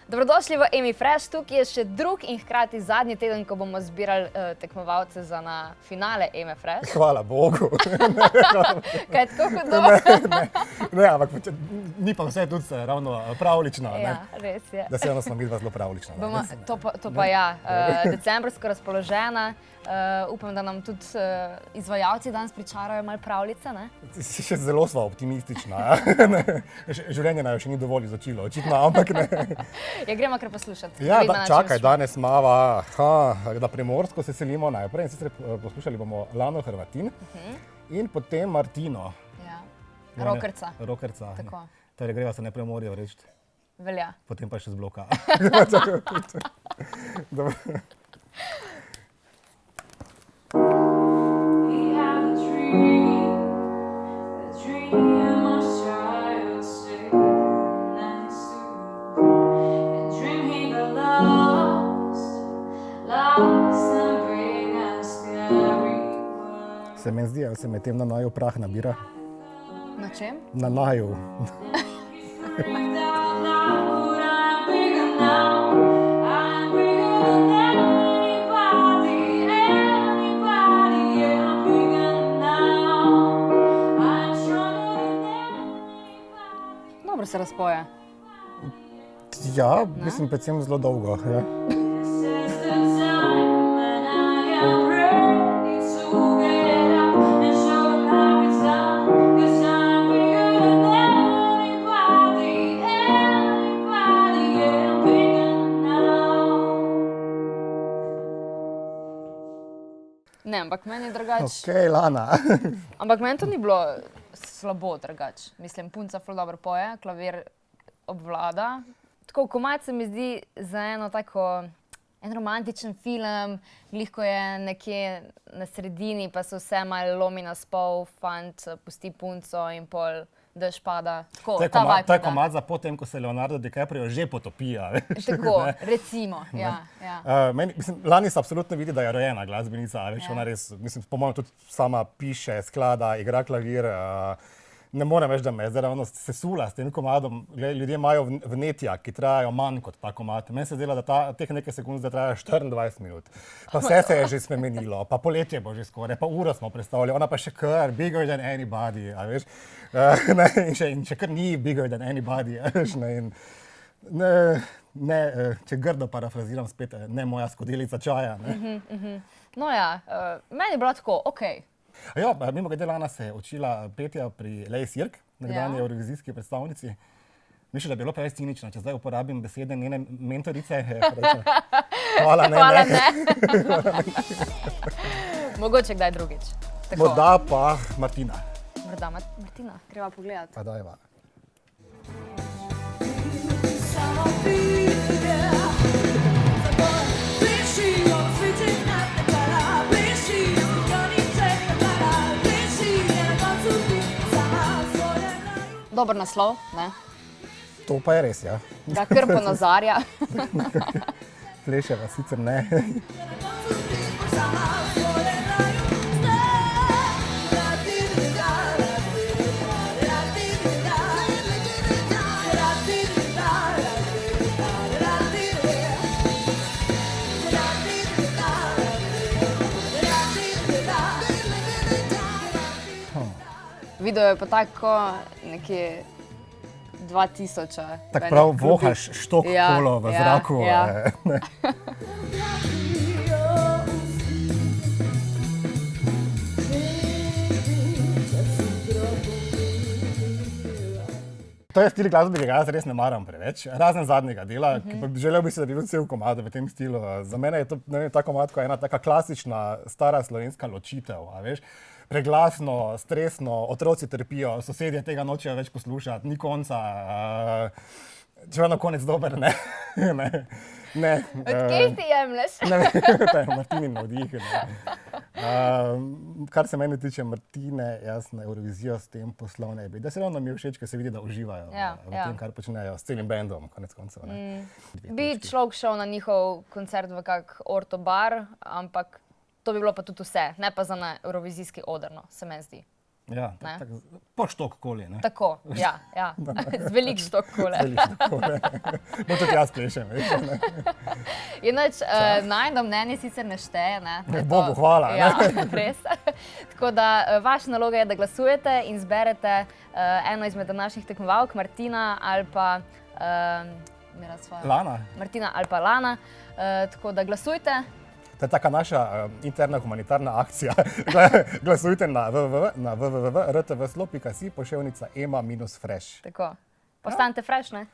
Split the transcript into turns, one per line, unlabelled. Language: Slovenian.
Dobrodošli v Emi Fresh, tukaj je še drugi in hkrati zadnji teden, ko bomo zbirali tekmovalce za na finale Emi Fresh.
Hvala Bogu.
Kaj je tako hudo?
Ne, ampak ni pa vse tudi ravno pravlično.
Ja, res je.
Da se eno smo midva zelo pravlična.
To pa ja, decembrsko razpoložena. Upam, da nam tudi izvajalci danes pričarajo malo pravljice, ne?
Še zelo sva optimistična. Življenje naj še ni dovolj izočilo, očitno, ampak ne.
Ja, gremo kar poslušati.
Ja, čakaj, danes mava na Primorsko se selimo najprej in sicer poslušali bomo Lano Hrvatin in potem Martino.
Ja, Rokerca.
Rokerca.
Tako.
Torej greva se najprej v morje vreči.
Velja.
Potem pa še z bloka. Se meni zdi, ali se med tem na naju prah nabira?
Na čem?
Na naju.
Dobro se razpoje.
Ja, mislim, predvsem zelo dolgo. Ja.
Ne, ampak meni je drugače.
Okej, Lana.
Ampak meni to ni bilo slabo drugače. Mislim, punca ful dobro poje, klavir obvlada. Tako, komad se mi zdi za en romantičen film, glih ko je nekje na sredini, pa se vse malo lomi na spol, fant pusti punco in pol dež pada. Tako, ta vibe.
To je komad za potem, ko se Leonardo DiCaprio že potopija.
Tako, recimo, ja.
Lani se absolutno vidi, da je rojena glasbenica, veš, ona res, mislim, po mojem tudi sama piše, sklada, igra klavir. Ne morem več, da me je zdaj ravno sesula s tem komadom. Ljudje imajo vnetja, ki trajajo manj kot ta komad. Meni se zdela, da teh nekaj sekund zdaj traja 24 minut. Pa vse se je že spremenilo, pa poletje bo že skoraj, pa uro smo predstavili, ona pa še kar bigger than anybody, a veš. In še kar ni bigger than anybody, a veš. Če grdo parafraziram spet, ne moja skodelica čaja.
No ja, meni je bilo tako, okej.
Ja, mimogrede Lana se je učila petja pri Lej Sirk, nekdanji evrovizijski predstavnici. Mislim, da je bilo preveč cinično, če zdaj uporabim besede njene mentorice. Hvala, ne.
Hvala, ne. Mogoče kdaj drugič.
Morda pa Martina.
Morda Martina, greva pogledati.
Pa dajva.
Dober naslov, ne?
To pa je res, ja.
Da kar ponazarja.
Pleševa sicer ne.
Video je pa tako nekje 2000.
Tako prav vohaš štok kolo v zraku. To je stil glasbe, ki ga jaz res ne maram preveč, razen zadnjega dela, želel bi si, da bi bil cel komad v tem stilu. Za mene je to, ne vem, ta komad, ko je ena taka klasična, stara slovenska ločitev, a veš. Preglasno, stresno, otroci trpijo, sosedje tega nočejo več poslušati, ni konca, čeprav na konec dober, ne.
Od kje ti jemlješ?
To je Martinin navdih. Kar se mene tiče Martine, jaz na Eurovizijo s tem poslal ne bi. Da se ravno mi je všeč, ker se vidi, da uživajo v tem, kar počnejo s celim bendom, konec koncev.
Bi človek šel na njihov koncert v kak Orto bar, ampak to bi bilo pa tudi vse, ne pa za na Eurovizijski oder, no, se meni zdi.
Ja,
Ne?
po štok koli, ne?
Tako, ja. Z velik štok kole.
No, tudi jaz plešem, veš, ne?
Inač, najno mnenje sicer ne šteje, ne?
Bogu hvala, ne?
Ja, res. Tako da vaša naloga je, da glasujete in zberete eno izmed današnjih tekmovalk, Martina ali pa
Lana.
Martina ali pa Lana. Tako da glasujte.
To je taka naša interna humanitarna akcija. Glasujte na www.rtvslo.si /ema-fresh.
Tako. Postanite fresh, ne?